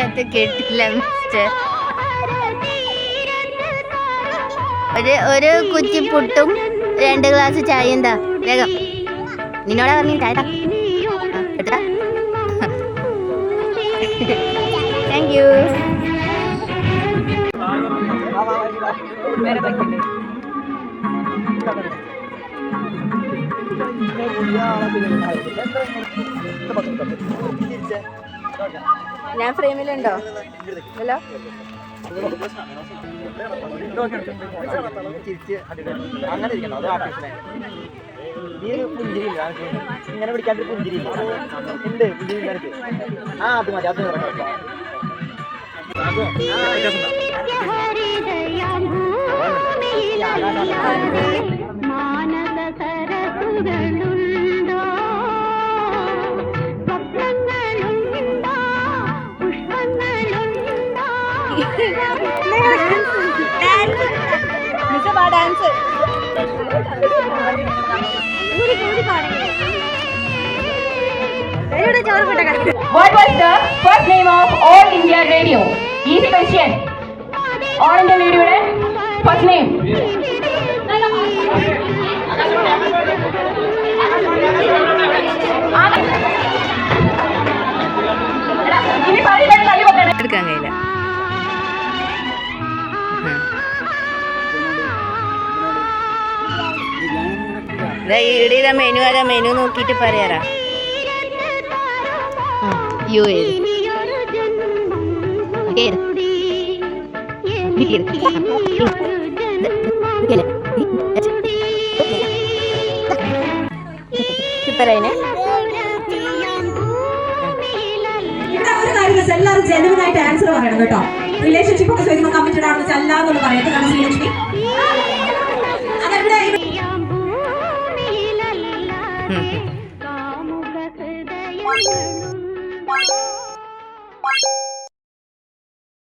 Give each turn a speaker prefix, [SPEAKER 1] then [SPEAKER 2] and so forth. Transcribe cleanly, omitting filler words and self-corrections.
[SPEAKER 1] അത് കേട്ടില്ല മിസ്റ്റർ. ഒരു കുറ്റി പുട്ടും 2 ഗ്ലാസ് ചായ. എന്താ വേഗം നിന്നോടാ പറഞ്ഞു ചായ. Thank you. ഞാൻ ഫ്രെയിമിലുണ്ടോ? ഹലോ,
[SPEAKER 2] ഇങ്ങനെ പിടിക്കാണ്ട് പുഞ്ചിരിയില്ല ഉണ്ട്. പുഞ്ചിരി ആ അത് മതി. അത്
[SPEAKER 1] dance
[SPEAKER 3] What was the first name of All India Radio? Easy question. All India Radio first name.
[SPEAKER 1] എടുക്കാൻ കഴിയില്ല. ഇവിടെ മെനു അതാ. മെനു നോക്കിട്ട് പറയാറാ. യു
[SPEAKER 4] എല്ലാവരും ജെനുവിനായിട്ട് ആൻസർ പറയണം കേട്ടോ. റിലേഷൻഷിപ്പ് ഒക്കെ ചോദിക്കുമ്പോൾ കമ്മിറ്റഡ് ആണെന്ന് അല്ലാന്നൊന്ന് പറയട്ടെ. കാരണം ശ്രീലക്ഷ്മി
[SPEAKER 1] ഹൃദയം